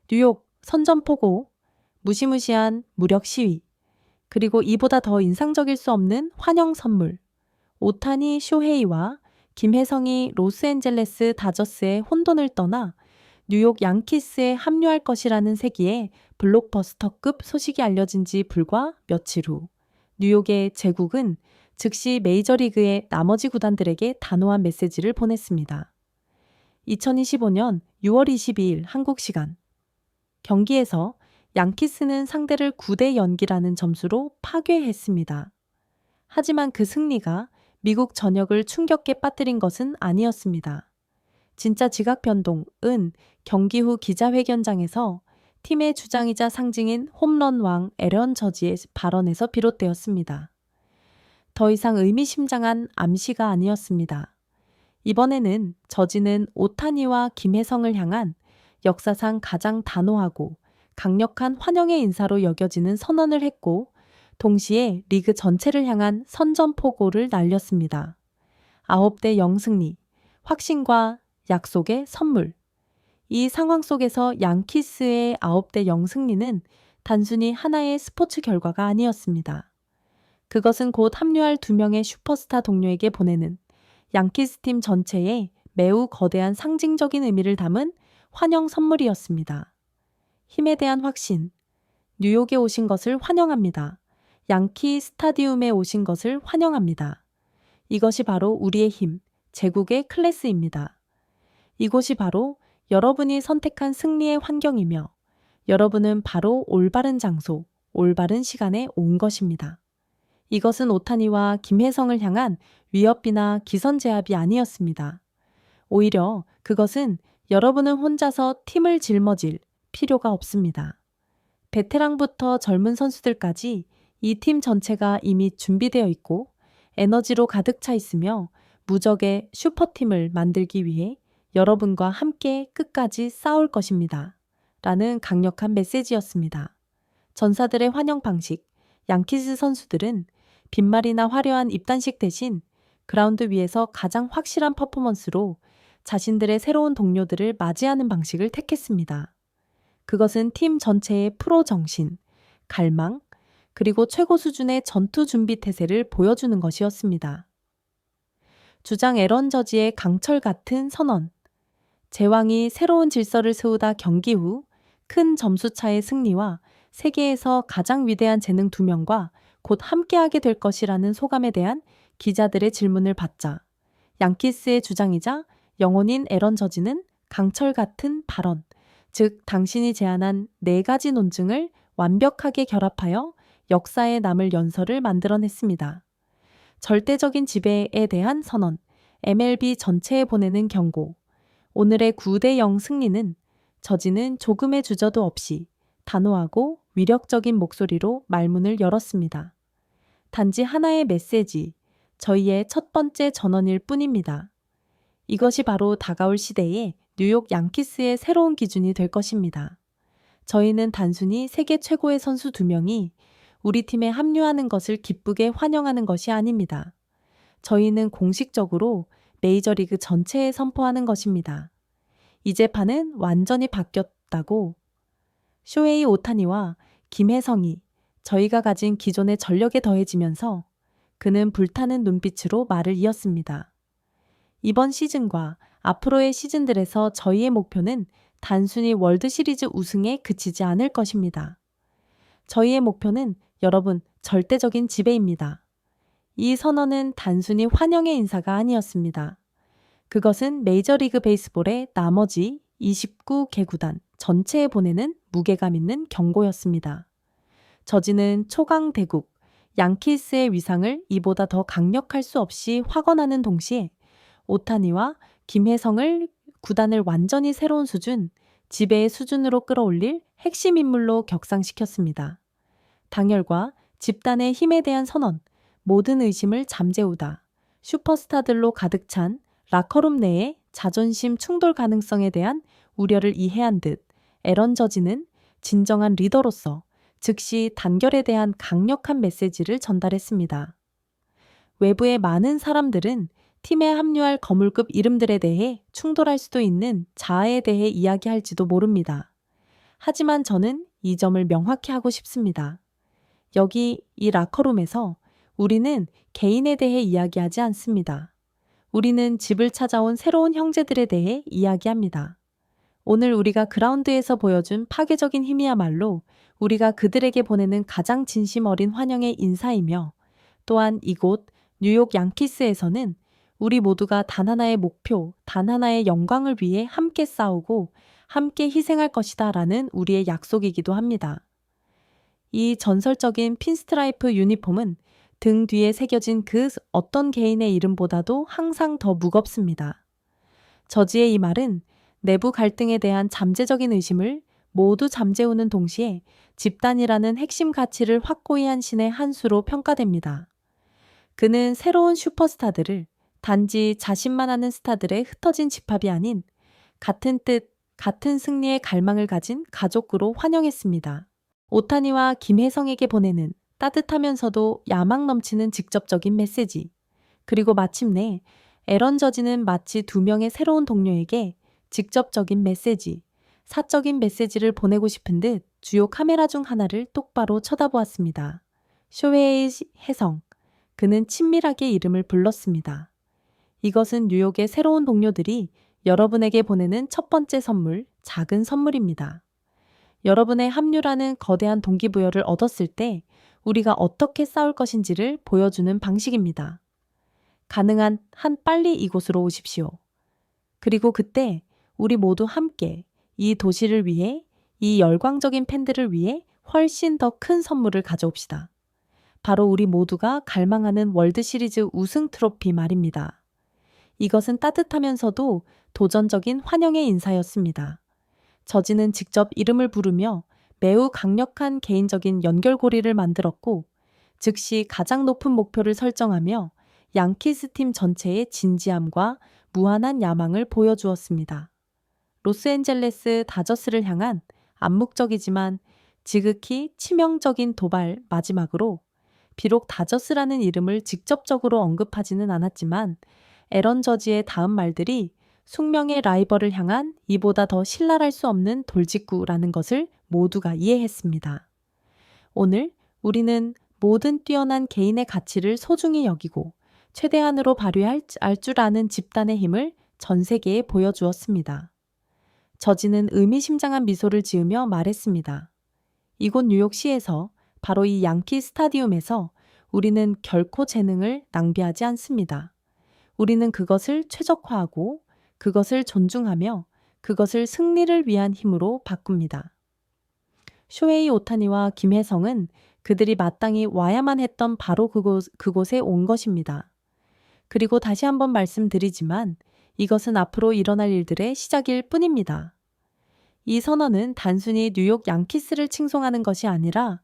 뉴욕 선전포고, 무시무시한 무력 시위, 그리고 이보다 더 인상적일 수 없는 환영 선물. 오타니 쇼헤이와 김혜성이 로스앤젤레스 다저스의 혼돈을 떠나 뉴욕 양키스에 합류할 것이라는 세기에 블록버스터급 소식이 알려진 지 불과 며칠 후 뉴욕의 제국은 즉시 메이저리그의 나머지 구단들에게 단호한 메시지를 보냈습니다. 2025년 6월 22일 한국 시간 경기에서 양키스는 상대를 9대 연기라는 점수로 파괴했습니다. 하지만 그 승리가 미국 전역을 충격에 빠뜨린 것은 아니었습니다. 진짜 지각 변동은 경기 후 기자회견장에서 팀의 주장이자 상징인 홈런 왕 애런 저지의 발언에서 비롯되었습니다. 더 이상 의미심장한 암시가 아니었습니다. 이번에는 저지는 오타니와 김혜성을 향한 역사상 가장 단호하고 강력한 환영의 인사로 여겨지는 선언을 했고, 동시에 리그 전체를 향한 선전포고를 날렸습니다. 9대 0 승리, 확신과 약속의 선물. 이 상황 속에서 양키스의 9대 0 승리는 단순히 하나의 스포츠 결과가 아니었습니다. 그것은 곧 합류할 2명의 슈퍼스타 동료에게 보내는 양키스 팀 전체에 매우 거대한 상징적인 의미를 담은 환영 선물이었습니다. 힘에 대한 확신. 뉴욕에 오신 것을 환영합니다. 양키 스타디움에 오신 것을 환영합니다. 이것이 바로 우리의 힘, 제국의 클래스입니다. 이곳이 바로 여러분이 선택한 승리의 환경이며 여러분은 바로 올바른 장소, 올바른 시간에 온 것입니다. 이것은 오타니와 김혜성을 향한 위협이나 기선제압이 아니었습니다. 오히려 그것은 여러분은 혼자서 팀을 짊어질 필요가 없습니다. 베테랑부터 젊은 선수들까지 이 팀 전체가 이미 준비되어 있고 에너지로 가득 차 있으며 무적의 슈퍼팀을 만들기 위해 여러분과 함께 끝까지 싸울 것입니다. 라는 강력한 메시지였습니다. 전사들의 환영 방식, 양키스 선수들은 빈말이나 화려한 입단식 대신 그라운드 위에서 가장 확실한 퍼포먼스로 자신들의 새로운 동료들을 맞이하는 방식을 택했습니다. 그것은 팀 전체의 프로 정신, 갈망, 그리고 최고 수준의 전투 준비 태세를 보여주는 것이었습니다. 주장 애런 저지의 강철 같은 선언. 제왕이 새로운 질서를 세우다 경기 후 큰 점수차의 승리와 세계에서 가장 위대한 재능 2명과 곧 함께하게 될 것이라는 소감에 대한 기자들의 질문을 받자 양키스의 주장이자 영혼인 애런 저지는 강철 같은 발언, 즉 당신이 제안한 4가지 논증을 완벽하게 결합하여 역사에 남을 연설을 만들어냈습니다. 절대적인 지배에 대한 선언, MLB 전체에 보내는 경고. 오늘의 9대 0 승리는 저지는 조금의 주저도 없이 단호하고 위력적인 목소리로 말문을 열었습니다. 단지 하나의 메시지, 저희의 첫 번째 전언일 뿐입니다. 이것이 바로 다가올 시대의 뉴욕 양키스의 새로운 기준이 될 것입니다. 저희는 단순히 세계 최고의 선수 2명이 우리 팀에 합류하는 것을 기쁘게 환영하는 것이 아닙니다. 저희는 공식적으로 메이저리그 전체에 선포하는 것입니다. 이제 판은 완전히 바뀌었다고. 쇼헤이 오타니와 김혜성이 저희가 가진 기존의 전력에 더해지면서 그는 불타는 눈빛으로 말을 이었습니다. 이번 시즌과 앞으로의 시즌들에서 저희의 목표는 단순히 월드시리즈 우승에 그치지 않을 것입니다. 저희의 목표는 여러분 절대적인 지배입니다. 이 선언은 단순히 환영의 인사가 아니었습니다. 그것은 메이저리그 베이스볼의 나머지 29개 구단 전체에 보내는 무게감 있는 경고였습니다. 저지는 초강 대국 양키스의 위상을 이보다 더 강력할 수 없이 확언하는 동시에 오타니와 김혜성을 구단을 완전히 새로운 수준, 지배의 수준으로 끌어올릴 핵심 인물로 격상시켰습니다. 당열과 집단의 힘에 대한 선언, 모든 의심을 잠재우다. 슈퍼스타들로 가득 찬 라커룸 내의 자존심 충돌 가능성에 대한 우려를 이해한 듯 애런 저지는 진정한 리더로서 즉시 단결에 대한 강력한 메시지를 전달했습니다. 외부의 많은 사람들은 팀에 합류할 거물급 이름들에 대해 충돌할 수도 있는 자아에 대해 이야기할지도 모릅니다. 하지만 저는 이 점을 명확히 하고 싶습니다. 여기 이 라커룸에서 우리는 개인에 대해 이야기하지 않습니다. 우리는 집을 찾아온 새로운 형제들에 대해 이야기합니다. 오늘 우리가 그라운드에서 보여준 파괴적인 힘이야말로 우리가 그들에게 보내는 가장 진심 어린 환영의 인사이며, 또한 이곳 뉴욕 양키스에서는 우리 모두가 단 하나의 목표, 단 하나의 영광을 위해 함께 싸우고 함께 희생할 것이다 라는 우리의 약속이기도 합니다. 이 전설적인 핀스트라이프 유니폼은 등 뒤에 새겨진 그 어떤 개인의 이름보다도 항상 더 무겁습니다. 저지의 이 말은 내부 갈등에 대한 잠재적인 의심을 모두 잠재우는 동시에 집단이라는 핵심 가치를 확고히 한 신의 한 수로 평가됩니다. 그는 새로운 슈퍼스타들을 단지 자신만 아는 스타들의 흩어진 집합이 아닌 같은 뜻, 같은 승리의 갈망을 가진 가족으로 환영했습니다. 오타니와 김혜성에게 보내는 따뜻하면서도 야망 넘치는 직접적인 메시지. 그리고 마침내 에런 저지는 마치 두 명의 새로운 동료에게 직접적인 메시지, 사적인 메시지를 보내고 싶은 듯 주요 카메라 중 하나를 똑바로 쳐다보았습니다. 쇼헤이 혜성. 그는 친밀하게 이름을 불렀습니다. 이것은 뉴욕의 새로운 동료들이 여러분에게 보내는 첫 번째 선물, 작은 선물입니다. 여러분의 합류라는 거대한 동기부여를 얻었을 때 우리가 어떻게 싸울 것인지를 보여주는 방식입니다. 가능한 한 빨리 이곳으로 오십시오. 그리고 그때 우리 모두 함께 이 도시를 위해, 이 열광적인 팬들을 위해 훨씬 더 큰 선물을 가져옵시다. 바로 우리 모두가 갈망하는 월드 시리즈 우승 트로피 말입니다. 이것은 따뜻하면서도 도전적인 환영의 인사였습니다. 저지는 직접 이름을 부르며 매우 강력한 개인적인 연결고리를 만들었고, 즉시 가장 높은 목표를 설정하며 양키스 팀 전체의 진지함과 무한한 야망을 보여주었습니다. 로스앤젤레스 다저스를 향한 암묵적이지만 지극히 치명적인 도발 마지막으로, 비록 다저스라는 이름을 직접적으로 언급하지는 않았지만 에런 저지의 다음 말들이 숙명의 라이벌을 향한 이보다 더 신랄할 수 없는 돌직구라는 것을 모두가 이해했습니다. 오늘 우리는 모든 뛰어난 개인의 가치를 소중히 여기고 최대한으로 발휘할 줄 아는 집단의 힘을 전 세계에 보여주었습니다. 저지는 의미심장한 미소를 지으며 말했습니다. 이곳 뉴욕시에서, 바로 이 양키 스타디움에서 우리는 결코 재능을 낭비하지 않습니다. 우리는 그것을 최적화하고 그것을 존중하며 그것을 승리를 위한 힘으로 바꿉니다. 쇼헤이 오타니와 김혜성은 그들이 마땅히 와야만 했던 바로 그곳에 온 것입니다. 그리고 다시 한번 말씀드리지만 이것은 앞으로 일어날 일들의 시작일 뿐입니다. 이 선언은 단순히 뉴욕 양키스를 칭송하는 것이 아니라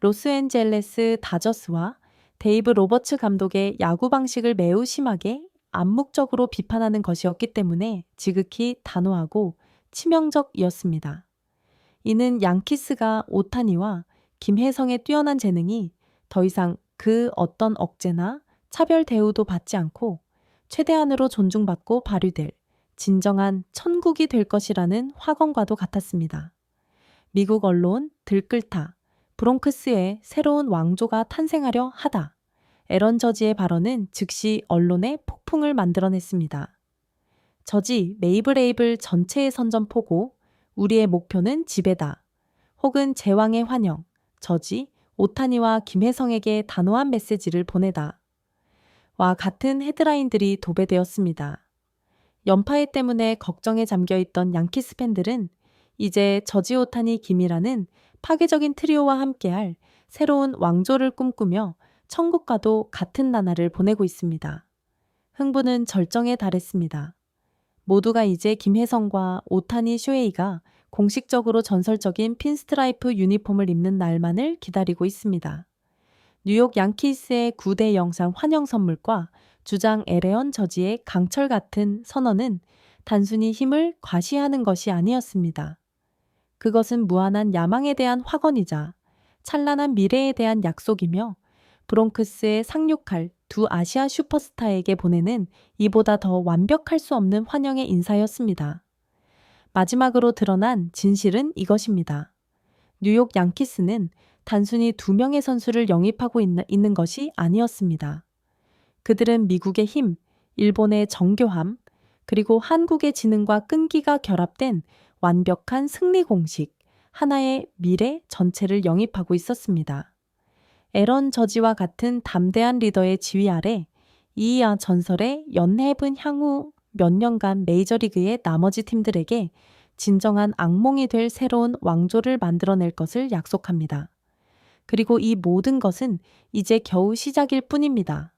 로스앤젤레스 다저스와 데이브 로버츠 감독의 야구 방식을 매우 심하게 암묵적으로 비판하는 것이었기 때문에 지극히 단호하고 치명적이었습니다. 이는 양키스가 오타니와 김혜성의 뛰어난 재능이 더 이상 그 어떤 억제나 차별 대우도 받지 않고 최대한으로 존중받고 발휘될 진정한 천국이 될 것이라는 확언과도 같았습니다. 미국 언론 들끓다, 브롱크스에 새로운 왕조가 탄생하려 하다. 에런 저지의 발언은 즉시 언론에 폭풍을 만들어냈습니다. 저지 메이블에이블 전체의 선전포고, 우리의 목표는 지배다. 혹은 제왕의 환영, 저지 오타니와 김혜성에게 단호한 메시지를 보내다. 와 같은 헤드라인들이 도배되었습니다. 연파해 때문에 걱정에 잠겨있던 양키스 팬들은 이제 저지 오타니 김이라는 파괴적인 트리오와 함께할 새로운 왕조를 꿈꾸며 천국과도 같은 나날을 보내고 있습니다. 흥부는 절정에 달했습니다. 모두가 이제 김혜성과 오타니 쇼헤이가 공식적으로 전설적인 핀스트라이프 유니폼을 입는 날만을 기다리고 있습니다. 뉴욕 양키스의 9대 영상 환영 선물과 주장 에레언 저지의 강철 같은 선언은 단순히 힘을 과시하는 것이 아니었습니다. 그것은 무한한 야망에 대한 확언이자 찬란한 미래에 대한 약속이며 브롱크스에 상륙할 두 아시아 슈퍼스타에게 보내는 이보다 더 완벽할 수 없는 환영의 인사였습니다. 마지막으로 드러난 진실은 이것입니다. 뉴욕 양키스는 단순히 2명의 선수를 영입하고 있는 것이 아니었습니다. 그들은 미국의 힘, 일본의 정교함, 그리고 한국의 지능과 끈기가 결합된 완벽한 승리 공식, 하나의 미래 전체를 영입하고 있었습니다. 에런 저지와 같은 담대한 리더의 지휘 아래 이이아 전설의 연해분 향후 몇 년간 메이저리그의 나머지 팀들에게 진정한 악몽이 될 새로운 왕조를 만들어낼 것을 약속합니다. 그리고 이 모든 것은 이제 겨우 시작일 뿐입니다.